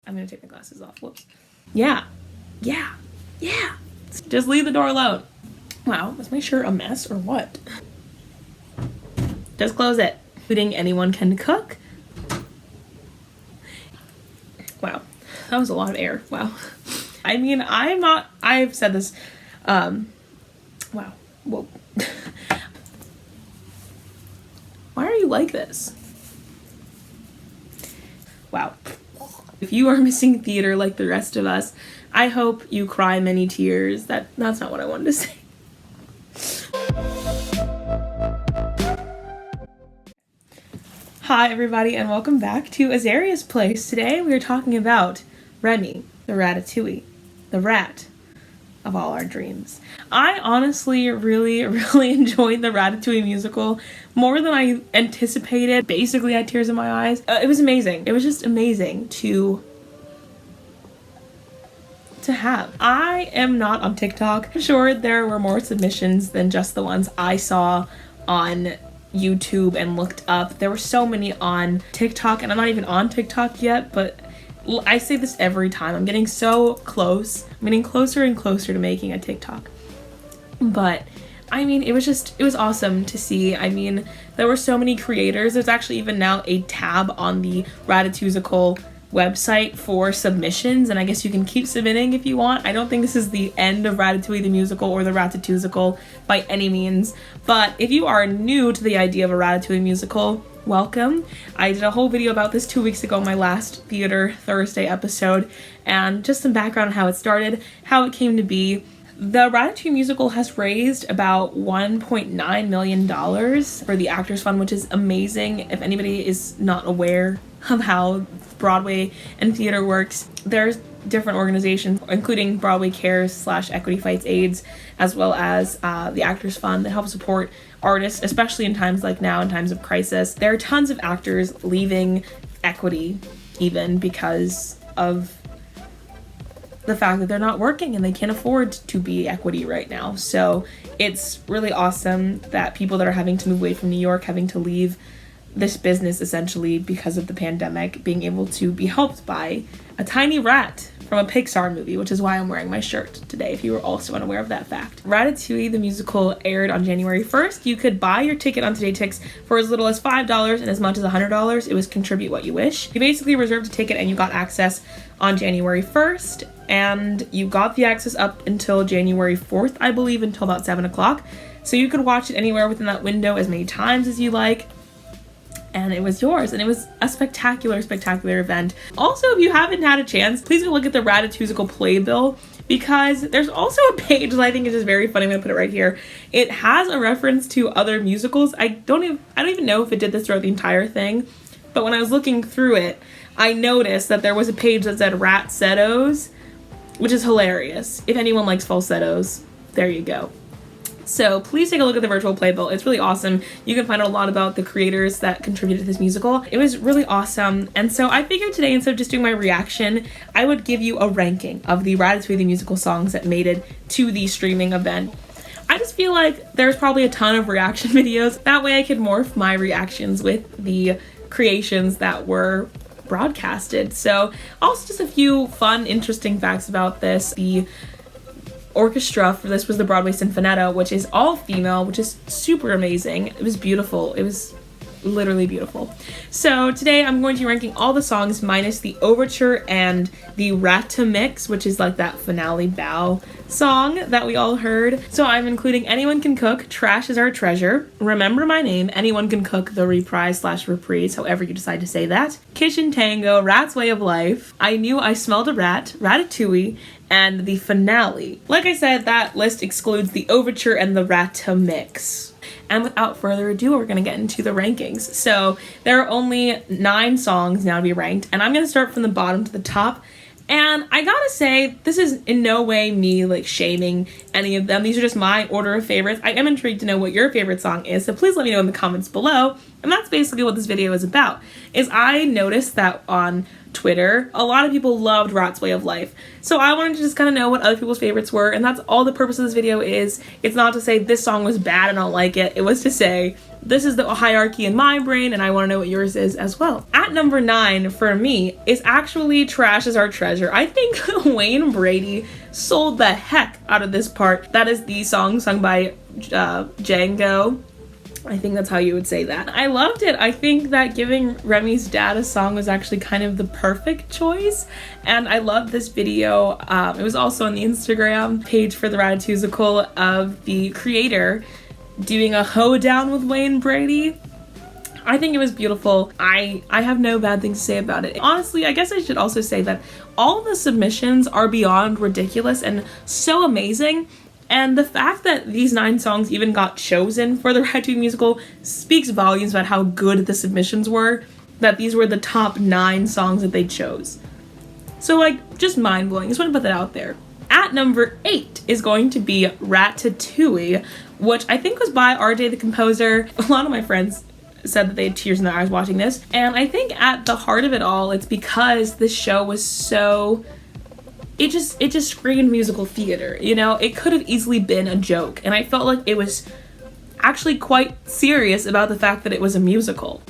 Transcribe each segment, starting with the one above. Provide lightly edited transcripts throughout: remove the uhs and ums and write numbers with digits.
I'm gonna take my glasses off. Whoops. Yeah. Just leave the door alone. Wow, was my shirt a mess or what? Just close it. Including anyone can cook. Wow, that was a lot of air. Wow. I mean, I've said this, wow, whoa. Why are you like this? Wow. If you are missing theater like the rest of us, I hope you cry many tears. That's not what I wanted to say. Hi everybody and welcome back to Azaria's Place. Today we are talking about Remy, the Ratatouille, the rat of all our dreams. I honestly really enjoyed the Ratatouille musical more than I anticipated. Basically I had tears in my eyes. It was amazing. It was just amazing to have. I am not on TikTok. I'm sure there were more submissions than just the ones I saw on YouTube and looked up. There were so many on TikTok, and I'm not even on TikTok yet, but I say this every time. I'm getting so close. I'm getting closer and closer to making a TikTok. But I mean, it was awesome to see. I mean, there were so many creators. There's actually even now a tab on the Ratatouille website for submissions, and I guess you can keep submitting if you want. I don't think this is the end of Ratatouille the musical or the Ratatouille by any means, but if you are new to the idea of a Ratatouille musical, welcome. I did a whole video about this 2 weeks ago, my last Theater Thursday episode, and just some background on how it started, how it came to be. The Ratatouille musical has raised about $1.9 million for the Actors Fund, which is amazing. If anybody is not aware of how Broadway and theater works, there's different organizations, including Broadway Cares / Equity Fights AIDS, as well as the Actors Fund that help support artists, especially in times like now, in times of crisis. There are tons of actors leaving Equity even because of the fact that they're not working and they can't afford to be Equity right now. So it's really awesome that people that are having to move away from New York, having to leave this business essentially because of the pandemic, being able to be helped by a tiny rat from a Pixar movie, which is why I'm wearing my shirt today, if you were also unaware of that fact. Ratatouille, the musical, aired on January 1st. You could buy your ticket on TodayTix for as little as $5 and as much as $100. It was contribute what you wish. You basically reserved a ticket and you got access on January 1st, and you got the access up until January 4th, I believe, until about 7 o'clock. So you could watch it anywhere within that window as many times as you like. And it was yours, and it was a spectacular event. Also, if you haven't had a chance, please go look at the Ratatouille playbill, because there's also a page that I think is just very funny. I'm gonna put it right here. It has a reference to other musicals. I don't even know if it did this throughout the entire thing, but when I was looking through it, I noticed that there was a page that said Ratsettos, which is hilarious. If anyone likes falsettos, there you go. So please take a look at the virtual playbill. It's really awesome. You can find out a lot about the creators that contributed to this musical. It was really awesome. And so I figured today, instead of just doing my reaction, I would give you a ranking of the Ratatouille the musical songs that made it to the streaming event. I just feel like there's probably a ton of reaction videos. That way I could morph my reactions with the creations that were broadcasted. So also just a few fun, interesting facts about this. The orchestra for this was the Broadway Sinfonetta, which is all female, which is super amazing. It was beautiful. It was literally beautiful. So today I'm going to be ranking all the songs minus the overture and the Ratamix, which is like that finale bow song that we all heard. So I'm including Anyone Can Cook, Trash is Our Treasure, Remember My Name, Anyone Can Cook, the reprise / reprise, however you decide to say that, Kitchen Tango, Rat's Way of Life, I Knew I Smelled a Rat, Ratatouille, and the finale. Like I said, that list excludes the overture and the Ratamix. And without further ado, we're gonna get into the rankings. So there are only 9 songs now to be ranked, and I'm gonna start from the bottom to the top. And I gotta say, this is in no way me like shaming any of them. These are just my order of favorites. I am intrigued to know what your favorite song is, so please let me know in the comments below. And that's basically what this video is about, is I noticed that on Twitter, a lot of people loved Rat's Way of Life. So I wanted to just kind of know what other people's favorites were, and that's all the purpose of this video is. It's not to say this song was bad and I don't like it. It was to say this is the hierarchy in my brain and I want to know what yours is as well. At number 9 for me is actually Trash Is Our Treasure. I think Wayne Brady sold the heck out of this part. That is the song sung by Django. I think that's how you would say that. I loved it. I think that giving Remy's dad a song was actually kind of the perfect choice. And I loved this video. It was also on the Instagram page for the Ratatouille of the creator doing a hoedown with Wayne Brady. I think it was beautiful. I have no bad things to say about it. Honestly, I guess I should also say that all the submissions are beyond ridiculous and so amazing. And the fact that these 9 songs even got chosen for the Ratatouille musical speaks volumes about how good the submissions were, that these were the top 9 songs that they chose. So like, just mind-blowing. Just want to put that out there. At number 8 is going to be Ratatouille, which I think was by RJ the composer. A lot of my friends said that they had tears in their eyes watching this. And I think at the heart of it all, it's because this show was so... It just screamed musical theater, you know? It could have easily been a joke, and I felt like it was actually quite serious about the fact that it was a musical.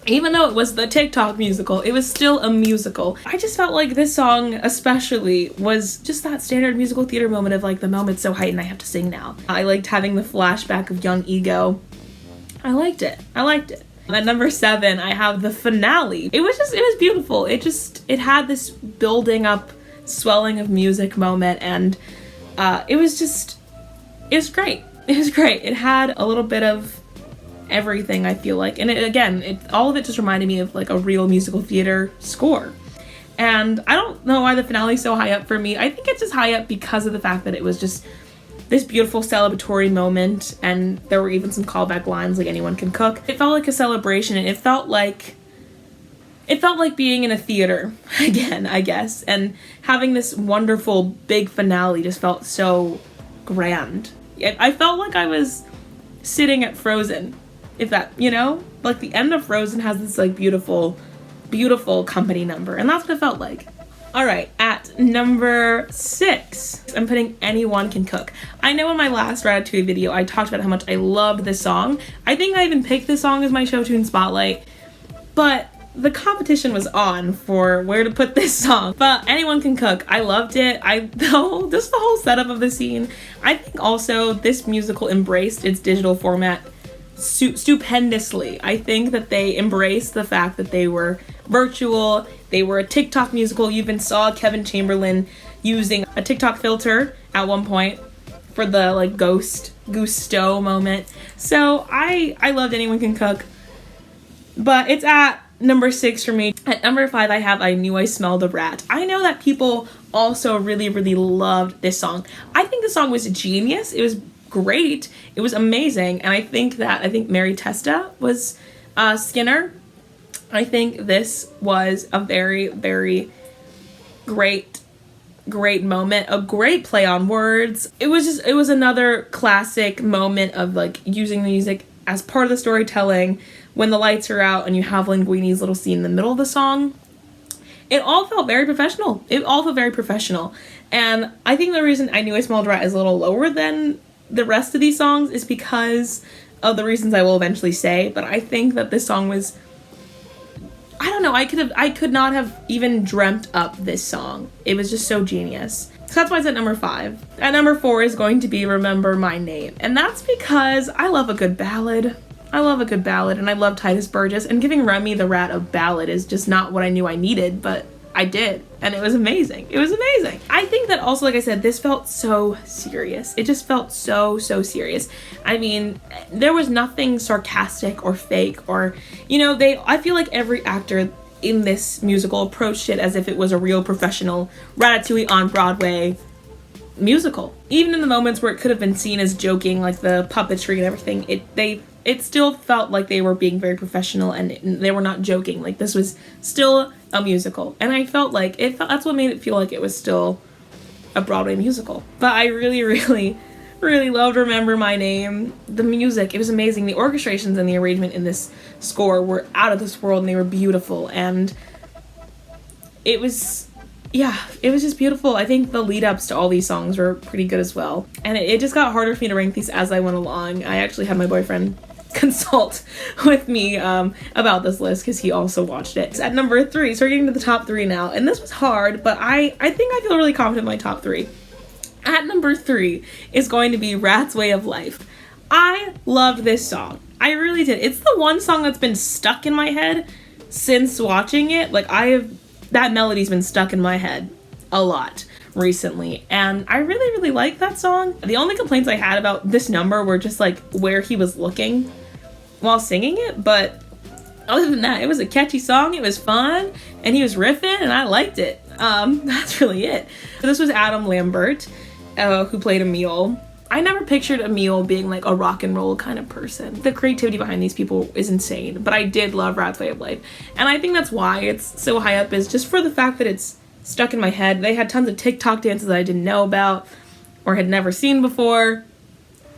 Even though it was the TikTok musical, it was still a musical. I just felt like this song especially was just that standard musical theater moment of like, the moment's so heightened I have to sing now. I liked having the flashback of young Ego. I liked it. At number 7, I have the finale. It was beautiful. It had this building up swelling of music moment, and it was great. It had a little bit of everything, I feel like, and all of it just reminded me of like a real musical theater score. And I don't know why the finale is so high up for me. I think it's just high up because of the fact that it was just this beautiful celebratory moment, and there were even some callback lines like anyone can cook. It felt like a celebration, and it felt like being in a theater again, I guess, and having this wonderful big finale just felt so grand. I felt like I was sitting at Frozen, if that, you know? Like the end of Frozen has this like beautiful, beautiful company number, and that's what it felt like. All right, at number 6, I'm putting Anyone Can Cook. I know in my last Ratatouille video, I talked about how much I loved this song. I think I even picked this song as my show tune spotlight, but the competition was on for where to put this song. But Anyone Can Cook, I loved it. Just the whole setup of the scene. I think also this musical embraced its digital format stupendously. I think that they embraced the fact that they were virtual, they were a TikTok musical. You even saw Kevin Chamberlain using a TikTok filter at one point for the like gusto moment. So I loved Anyone Can Cook, but it's at number 6 for me. At number 5, I have I Knew I Smelled a Rat. I know that people also really, really loved this song. I think the song was genius. It was great. It was amazing. And I think Mary Testa was Skinner. I think this was a very, very great moment, a great play on words. It was another classic moment of like using the music as part of the storytelling. When the lights are out and you have Linguini's little scene in the middle of the song, it all felt very professional. And I think the reason I Knew I Smelled a Rat is a little lower than the rest of these songs is because of the reasons I will eventually say. But I think that this song was, I don't know, I could not have even dreamt up this song. It was just so genius. So that's why it's at number 5. At number 4 is going to be Remember My Name. And that's because I love a good ballad. And I love Titus Burgess, and giving Remy the Rat a ballad is just not what I knew I needed, but I did, and it was amazing. I think that also, like I said, this felt so serious. It just felt so serious. I mean, there was nothing sarcastic or fake or, you know, I feel like every actor in this musical approached it as if it was a real professional Ratatouille on Broadway musical. Even in the moments where it could have been seen as joking, like the puppetry and everything, it still felt like they were being very professional and they were not joking. Like this was still a musical, and I felt like that's what made it feel like it was still a Broadway musical. But I really, really, really loved Remember My Name. The music, it was amazing. The orchestrations and the arrangement in this score were out of this world, and they were beautiful. And it was, yeah, it was just beautiful. I think the lead ups to all these songs were pretty good as well. And it just got harder for me to rank these as I went along. I actually had my boyfriend consult with me about this list because he also watched it. It's at number 3, so we're getting to the top 3 now. And this was hard, but I think I feel really confident in my top 3. At number 3 is going to be Rat's Way of Life. I loved this song. I really did. It's the one song that's been stuck in my head since watching it. Like, that melody's been stuck in my head a lot recently, and I really, really like that song. The only complaints I had about this number were just like where he was looking while singing it, but other than that, it was a catchy song, it was fun, and he was riffing, and I liked it. That's really it. So this was Adam Lambert, who played Emil. I never pictured Emil being like a rock and roll kind of person. The creativity behind these people is insane, but I did love Rat's Way of Life. And I think that's why it's so high up, is just for the fact that it's stuck in my head. They had tons of TikTok dances that I didn't know about or had never seen before.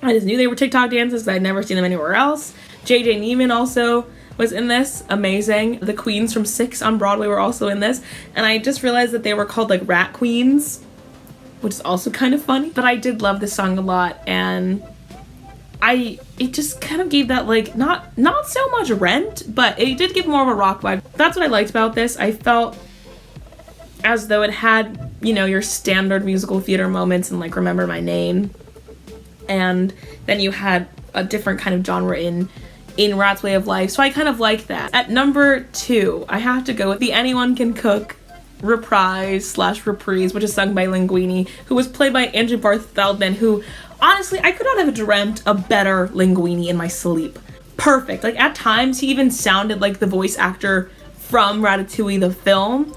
I just knew they were TikTok dances because I'd never seen them anywhere else. JJ Neiman also was in this, amazing. The Queens from 6 on Broadway were also in this, and I just realized that they were called like Rat Queens, which is also kind of funny. But I did love this song a lot, and it just kind of gave that like not so much Rent, but it did give more of a rock vibe. That's what I liked about this. I felt as though it had, you know, your standard musical theater moments and like Remember My Name, and then you had a different kind of genre in Rat's Way of Life, so I kind of liked that. At number 2, I have to go with the Anyone Can Cook reprise, which is sung by Linguini, who was played by Andrew Barth Feldman, who, honestly, I could not have dreamt a better Linguini in my sleep. Perfect. Like, at times, he even sounded like the voice actor from Ratatouille, the film.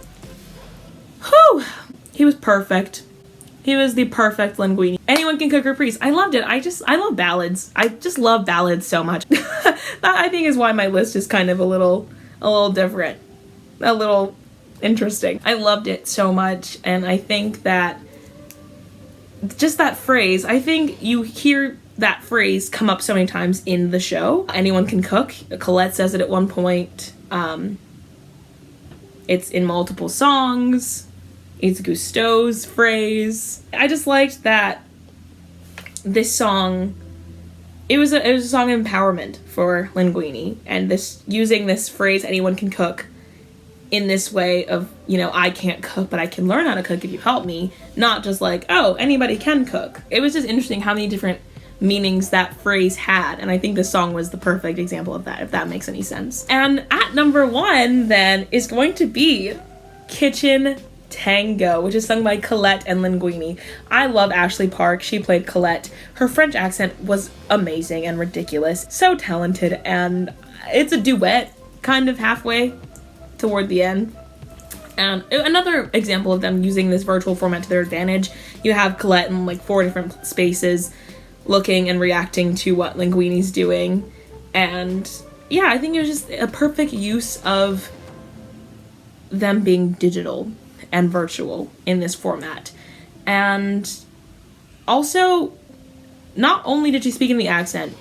Whew! He was perfect. He was the perfect Linguini. Anyone Can Cook reprise. I loved it. I love ballads. I just love ballads so much. That, I think, is why my list is kind of a little different. A little interesting. I loved it so much, and I think that just that phrase, I think you hear that phrase come up so many times in the show. Anyone can cook. Colette says it at one point. It's in multiple songs. It's Gusteau's phrase. I just liked that this song, it was a song of empowerment for Linguini, and this, using this phrase, anyone can cook, in this way of, you know, I can't cook, but I can learn how to cook if you help me, not just like, oh, anybody can cook. It was just interesting how many different meanings that phrase had, and I think this song was the perfect example of that, if that makes any sense. And at number 1, then, is going to be Kitchen Tango, which is sung by Colette and Linguini. I love Ashley Park. She played Colette. Her French accent was amazing and ridiculous. So talented, and it's a duet, kind of halfway toward the end. And another example of them using this virtual format to their advantage, you have Colette in like 4 different spaces looking and reacting to what Linguini's doing. And yeah, I think it was just a perfect use of them being digital and virtual in this format. And also, not only did she speak in the accent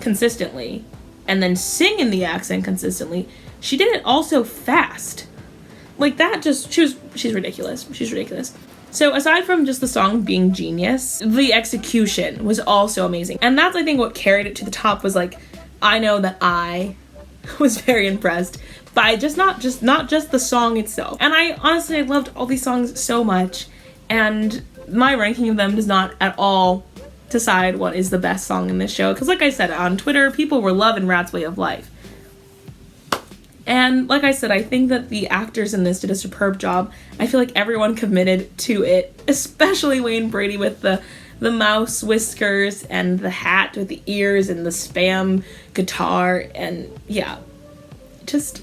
consistently and then sing in the accent consistently, she did it also fast. Like, that just, she's ridiculous. She's ridiculous. So aside from just the song being genius, the execution was also amazing. And that's, I think, what carried it to the top, was like, I know that I was very impressed by not just the song itself. And I honestly loved all these songs so much, and my ranking of them does not at all decide what is the best song in this show, because like I said, on Twitter, people were loving Rat's Way of Life. And like I said, I think that the actors in this did a superb job. I feel like everyone committed to it, especially Wayne Brady with the mouse whiskers and the hat with the ears and the Spam guitar, and yeah, just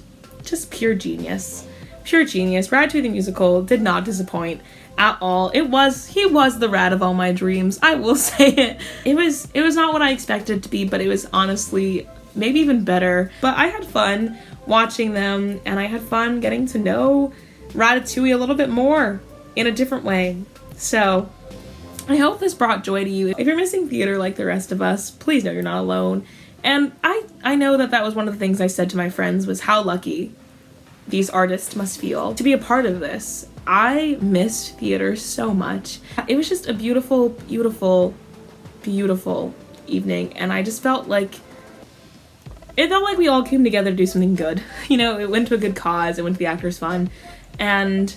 pure genius. Pure genius. Ratatouille the musical did not disappoint at all. He was the rat of all my dreams. I will say it. It was not what I expected it to be, but it was honestly maybe even better. But I had fun watching them, and I had fun getting to know Ratatouille a little bit more in a different way. So I hope this brought joy to you. If you're missing theater like the rest of us, please know you're not alone. And I know that was one of the things I said to my friends, was how lucky these artists must feel to be a part of this. I missed theater so much. It was just a beautiful, beautiful, beautiful evening, and I just felt like we all came together to do something good. You know, it went to a good cause, it went to the Actors Fund, and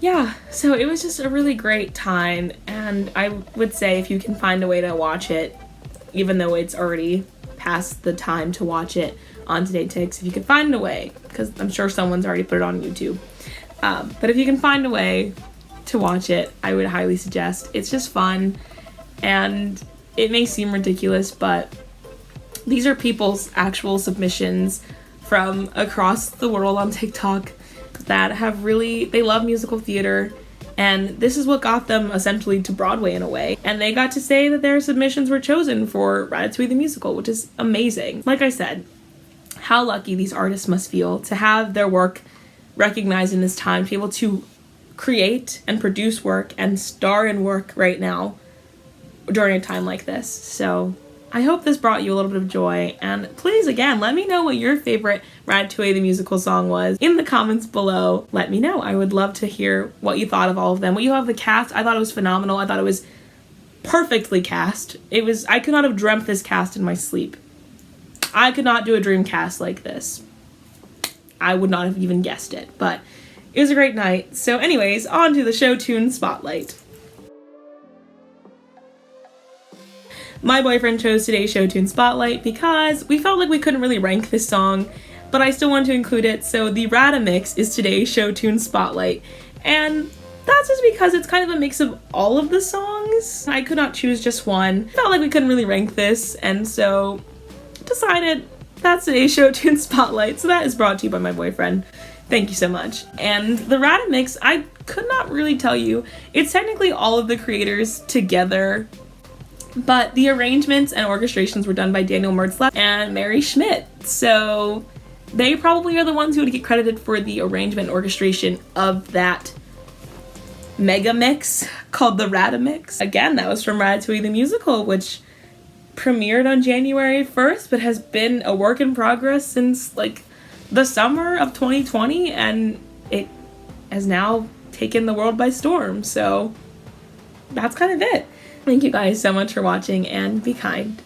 yeah, so it was just a really great time, and I would say if you can find a way to watch it, even though it's already past the time to watch it on Today Ticks, if you can find a way, because I'm sure someone's already put it on YouTube, but if you can find a way to watch it, I would highly suggest. It's just fun, and it may seem ridiculous, but these are people's actual submissions from across the world on TikTok that have they love musical theater, and this is what got them essentially to Broadway in a way. And they got to say that their submissions were chosen for Ratatouille the musical, which is amazing. Like I said, how lucky these artists must feel to have their work recognized in this time, to be able to create and produce work and star in work right now during a time like this. So I hope this brought you a little bit of joy, and please, again, let me know what your favorite Ratatouille the musical song was in the comments below. Let me know. I would love to hear what you thought of all of them. What you thought of the cast. I thought it was phenomenal. I thought it was perfectly cast. I could not have dreamt this cast in my sleep. I could not do a dream cast like this. I would not have even guessed it, but it was a great night. So anyways, on to the show tune spotlight. My boyfriend chose today's show tune spotlight because we felt like we couldn't really rank this song, but I still wanted to include it, so the Rata mix is today's show tune spotlight. And that's just because it's kind of a mix of all of the songs. I could not choose just one. Felt like we couldn't really rank this, and so decided that's today's show tune spotlight. So that is brought to you by my boyfriend. Thank you so much. And the Rata mix, I could not really tell you. It's technically all of the creators together, but the arrangements and orchestrations were done by Daniel Mertzleth and Mary Schmidt. So they probably are the ones who would get credited for the arrangement and orchestration of that mega mix called the Rata mix. Again, that was from Ratatouille the musical, which premiered on January 1st, but has been a work in progress since like the summer of 2020, and it has now taken the world by storm. So that's kind of it. Thank you guys so much for watching, and be kind.